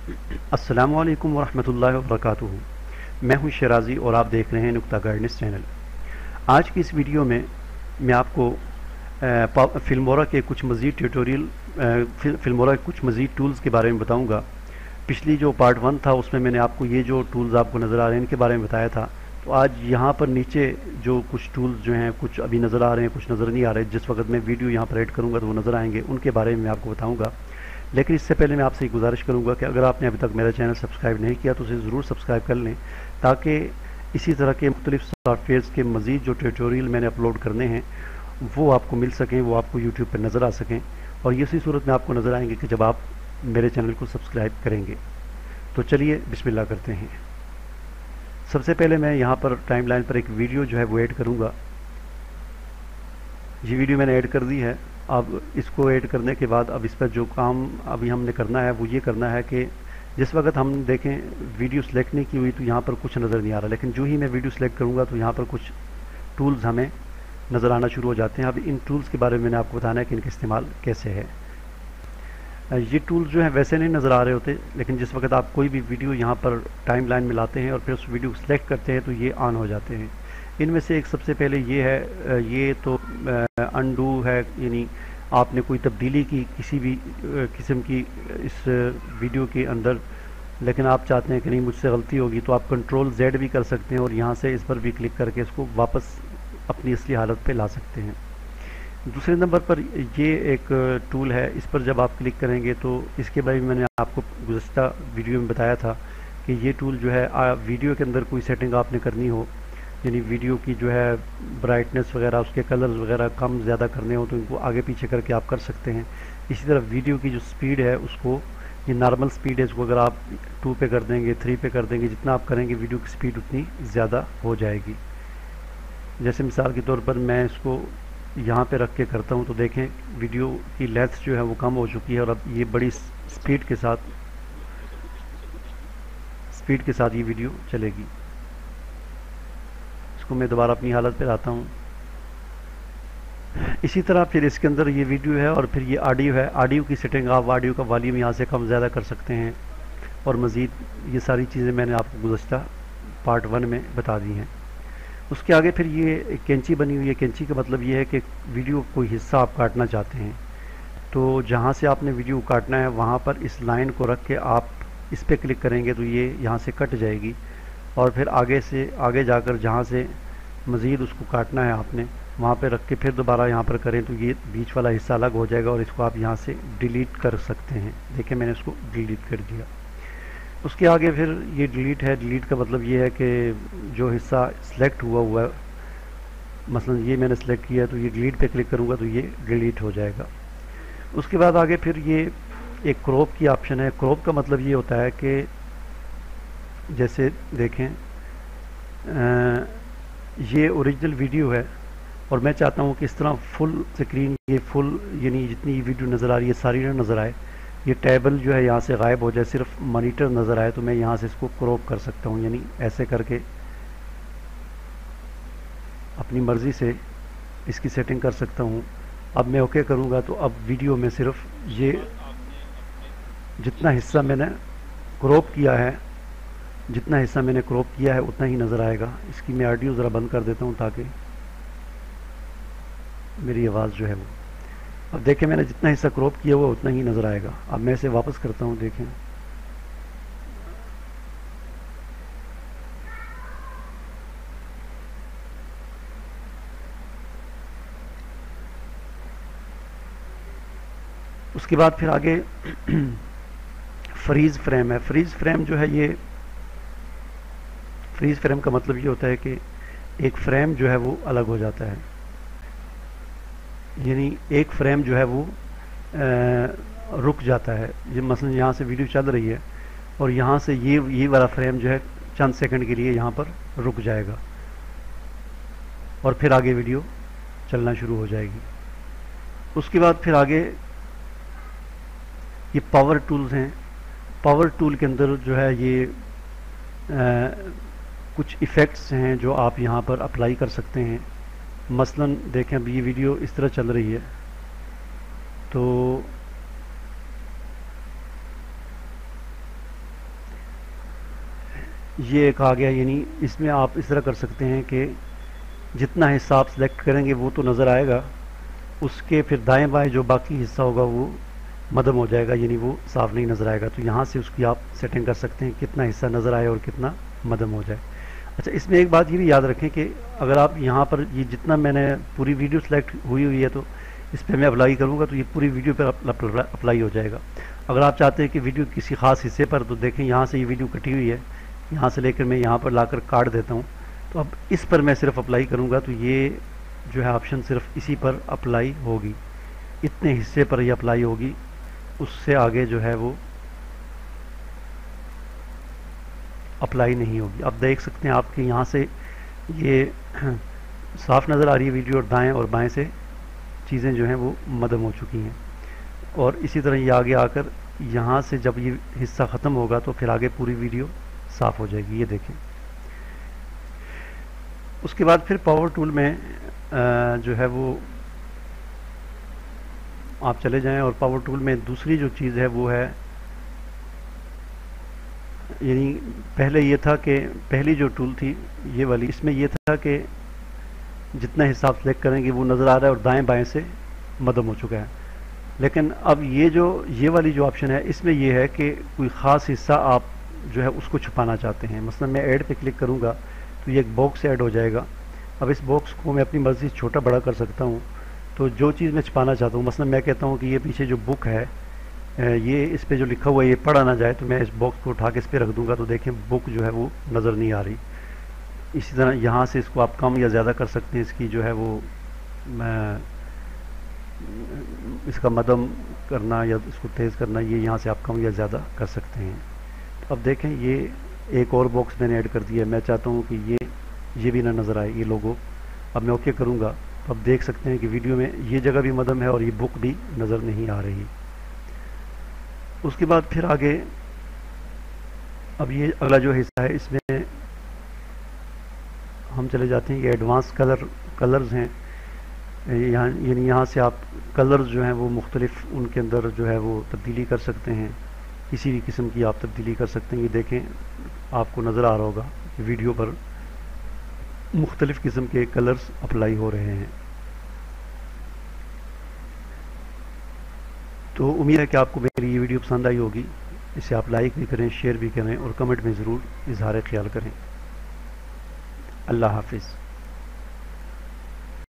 अस्सलामुअलैकुम वरहमतुल्लाहि वबरकातुहू। मैं हूं शराजी और आप देख रहे हैं नुक्ता गाइडेंस चैनल। आज की इस वीडियो में मैं आपको फिल्मोरा के कुछ मज़ीद ट्यूटोरियल फिल्मोरा के कुछ मज़ीद टूल्स के बारे में बताऊंगा। पिछली जो पार्ट 1 था उसमें मैंने आपको ये जो टूल्स आपको नज़र आ रहे हैं इनके बारे में बताया था। तो आज यहाँ पर नीचे जो कुछ टूल्स जो हैं कुछ अभी नज़र आ रहे हैं, कुछ नज़र नहीं आ रहे, जिस वक्त मैं वीडियो यहाँ पर ऐड करूँगा तो वो नज़र आएंगे, उनके बारे में मैं आपको बताऊँगा। लेकिन इससे पहले मैं आपसे एक गुजारिश करूंगा कि अगर आपने अभी तक मेरा चैनल सब्सक्राइब नहीं किया तो उसे ज़रूर सब्सक्राइब कर लें, ताकि इसी तरह के मुख्तलिफ सॉफ्टवेयर्स के मज़ीद जो ट्यूटोरियल मैंने अपलोड करने हैं वो आपको मिल सकें, वो आपको यूट्यूब पर नज़र आ सकें। और इसी सूरत में आपको नज़र आएंगे कि जब आप मेरे चैनल को सब्सक्राइब करेंगे। तो चलिए बिस्मिल्लाह करते हैं। सबसे पहले मैं यहाँ पर टाइमलाइन पर एक वीडियो जो है वो ऐड करूँगा। ये वीडियो मैंने ऐड कर दी है। अब इसको ऐड करने के बाद अब इस पर जो काम अभी हमने करना है वो ये करना है कि जिस वक्त हम देखें वीडियो सेलेक्ट नहीं की हुई तो यहाँ पर कुछ नज़र नहीं आ रहा, लेकिन जो ही मैं वीडियो सेलेक्ट करूँगा तो यहाँ पर कुछ टूल्स हमें नज़र आना शुरू हो जाते हैं। अब इन टूल्स के बारे में मैंने आपको बताना है कि इनका इस्तेमाल कैसे है। ये टूल्स जो हैं वैसे नहीं नज़र आ रहे होते, लेकिन जिस वक्त आप कोई भी वीडियो यहाँ पर टाइम लाइन में लाते हैं और फिर उस वीडियो को सिलेक्ट करते हैं तो ये ऑन हो जाते हैं। इनमें से एक सबसे पहले ये है, ये तो अनडू है, यानी आपने कोई तब्दीली की किसी भी किस्म की इस वीडियो के अंदर, लेकिन आप चाहते हैं कि नहीं मुझसे गलती होगी, तो आप कंट्रोल Z भी कर सकते हैं और यहाँ से इस पर भी क्लिक करके इसको वापस अपनी असली हालत पे ला सकते हैं। दूसरे नंबर पर ये एक टूल है, इस पर जब आप क्लिक करेंगे तो इसके बारे में मैंने आपको गुज़श्ता वीडियो में बताया था कि ये टूल जो है वीडियो के अंदर कोई सेटिंग आपने करनी हो, यानी वीडियो की जो है ब्राइटनेस वगैरह, उसके कलर्स वगैरह कम ज़्यादा करने हो तो इनको आगे पीछे करके आप कर सकते हैं। इसी तरह वीडियो की जो स्पीड है उसको, ये नॉर्मल स्पीड है, इसको अगर आप 2 पे कर देंगे, 3 पे कर देंगे, जितना आप करेंगे वीडियो की स्पीड उतनी ज़्यादा हो जाएगी। जैसे मिसाल के तौर पर मैं इसको यहाँ पे रख के करता हूँ तो देखें वीडियो की लेंथ जो है वो कम हो चुकी है और अब ये बड़ी स्पीड के साथ ये वीडियो चलेगी। इसको मैं दोबारा अपनी हालत पे लाता हूँ। इसी तरह फिर इसके अंदर ये वीडियो है और फिर ये ऑडियो है। ऑडियो की सेटिंग, आप ऑडियो का वॉल्यूम यहाँ से कम ज़्यादा कर सकते हैं और मज़ीद ये सारी चीज़ें मैंने आपको गुज़श्ता पार्ट 1 में बता दी हैं। उसके आगे फिर ये एक कैंची बनी हुई है। कैंची का मतलब ये है कि वीडियो कोई हिस्सा आप काटना चाहते हैं तो जहाँ से आपने वीडियो काटना है वहाँ पर इस लाइन को रख के आप इस पर क्लिक करेंगे तो ये यहाँ से कट जाएगी और फिर आगे जाकर जहाँ से मज़ीद उसको काटना है आपने वहाँ पे रख के फिर दोबारा यहाँ पर करें तो ये बीच वाला हिस्सा अलग हो जाएगा और इसको आप यहाँ से डिलीट कर सकते हैं। देखिए मैंने इसको डिलीट कर दिया। उसके आगे फिर ये डिलीट है। डिलीट का मतलब ये है कि जो हिस्सा सिलेक्ट हुआ है, मसलन ये मैंने सेलेक्ट किया तो ये डिलीट पे क्लिक करूँगा तो ये डिलीट हो जाएगा। उसके बाद आगे फिर ये एक क्रॉप की ऑप्शन है। क्रॉप का मतलब ये होता है कि जैसे देखें ये ओरिजिनल वीडियो है और मैं चाहता हूँ कि इस तरह फुल स्क्रीन, ये फुल यानी जितनी वीडियो नज़र आ रही है सारी ना नज़र आए, ये टेबल जो है यहाँ से गायब हो जाए, सिर्फ मॉनिटर नज़र आए, तो मैं यहाँ से इसको क्रॉप कर सकता हूँ, यानी ऐसे करके अपनी मर्ज़ी से इसकी सेटिंग कर सकता हूँ। अब मैं ओके करूँगा तो अब वीडियो में सिर्फ ये जितना हिस्सा मैंने क्रॉप किया है उतना ही नज़र आएगा। इसकी मैं ऑडियो ज़रा बंद कर देता हूँ ताकि मेरी आवाज़ जो है वो, अब देखें मैंने जितना हिस्सा क्रॉप किया हुआ उतना ही नज़र आएगा। अब मैं इसे वापस करता हूँ, देखें उसके बाद फिर आगे फ्रीज़ फ्रेम है। फ्रीज़ फ्रेम जो है, ये फ्रीज़ फ्रेम का मतलब ये होता है कि एक फ्रेम जो है वो अलग हो जाता है, यानी एक फ्रेम जो है वो रुक जाता है। ये मसलन यहाँ से वीडियो चल रही है और यहाँ से ये वाला फ्रेम जो है चंद सेकंड के लिए यहाँ पर रुक जाएगा और फिर आगे वीडियो चलना शुरू हो जाएगी। उसके बाद फिर आगे ये पावर टूल्स हैं। पावर टूल के अंदर जो है ये कुछ इफ़ेक्ट्स हैं जो आप यहाँ पर अप्लाई कर सकते हैं। मसलन देखें अब ये वीडियो इस तरह चल रही है तो ये एक आ गया, यानी इसमें आप इस तरह कर सकते हैं कि जितना हिस्सा आप सेलेक्ट करेंगे वो तो नज़र आएगा, उसके फिर दाएं बाएं जो बाकी हिस्सा होगा वो मदम हो जाएगा, यानी वो साफ नहीं नज़र आएगा। तो यहाँ से उसकी आप सेटिंग कर सकते हैं कितना हिस्सा नज़र आए और कितना मदम हो जाए। अच्छा, इसमें एक बात ये भी याद रखें कि अगर आप यहाँ पर ये जितना मैंने पूरी वीडियो सेलेक्ट हुई है तो इस पर मैं अप्लाई करूँगा तो ये पूरी वीडियो पर अप्लाई हो जाएगा। अगर आप चाहते हैं कि वीडियो किसी ख़ास हिस्से पर, तो देखें यहाँ से ये वीडियो कटी हुई है, यहाँ से लेकर मैं यहाँ पर लाकर काट देता हूँ। तो अब इस पर मैं सिर्फ अप्लाई करूँगा तो ये जो है ऑप्शन सिर्फ इसी पर अप्लाई होगी, इतने हिस्से पर ही अप्लाई होगी, उससे आगे जो है वो अप्लाई नहीं होगी। अब देख सकते हैं आपके यहाँ से ये साफ नज़र आ रही है वीडियो, और दाएं और बाएं से चीज़ें जो हैं वो मदम हो चुकी हैं। और इसी तरह ये आगे आकर यहाँ से जब ये हिस्सा ख़त्म होगा तो फिर आगे पूरी वीडियो साफ़ हो जाएगी, ये देखें। उसके बाद फिर पावर टूल में जो है वो आप चले जाएं, और पावर टूल में दूसरी जो चीज़ है वो है, यानी पहले ये था कि पहली जो टूल थी ये वाली, इसमें ये था कि जितना हिस्सा आप सेलेक्ट करेंगे वो नज़र आ रहा है और दाएं बाएं से मदम हो चुका है। लेकिन अब ये वाली जो ऑप्शन है इसमें ये है कि कोई ख़ास हिस्सा आप जो है उसको छुपाना चाहते हैं। मसलन मैं ऐड पे क्लिक करूँगा तो ये एक बॉक्स ऐड हो जाएगा। अब इस बॉक्स को मैं अपनी मर्ज़ी से छोटा बड़ा कर सकता हूँ। तो जो चीज़ मैं छुपाना चाहता हूँ, मसलन मैं कहता हूँ कि ये पीछे जो बुक है, ये इस पे जो लिखा हुआ है ये पढ़ा ना जाए, तो मैं इस बॉक्स को उठा के इस पर रख दूंगा तो देखें बुक जो है वो नज़र नहीं आ रही। इसी तरह यहाँ से इसको आप कम या ज़्यादा कर सकते हैं, इसकी जो है वो इसका मदम करना या इसको तेज़ करना, ये यहाँ से आप कम या ज़्यादा कर सकते हैं। तो अब देखें ये एक और बॉक्स मैंने ऐड कर दिया है, मैं चाहता हूँ कि ये भी ना नज़र आए, ये लोगो। अब मैं ओके करूँगा तो अब देख सकते हैं कि वीडियो में ये जगह भी मदम है और ये बुक भी नज़र नहीं आ रही। उसके बाद फिर आगे अब ये अगला जो हिस्सा है इसमें हम चले जाते हैं कि एडवांस कलर्स हैं। यहाँ यानी यहाँ से आप कलर्स जो हैं वो मुख्तलिफ उनके अंदर जो है वो तब्दीली कर सकते हैं, किसी भी किस्म की आप तब्दीली कर सकते हैं। ये देखें आपको नज़र आ रहा होगा कि वीडियो पर मुख्तलिफ किस्म के कलर्स अप्लाई हो रहे हैं। तो उम्मीद है कि आपको मेरी ये वीडियो पसंद आई होगी। इसे आप लाइक भी करें, शेयर भी करें और कमेंट में ज़रूर इजहार ख्याल करें। अल्लाह हाफिज़।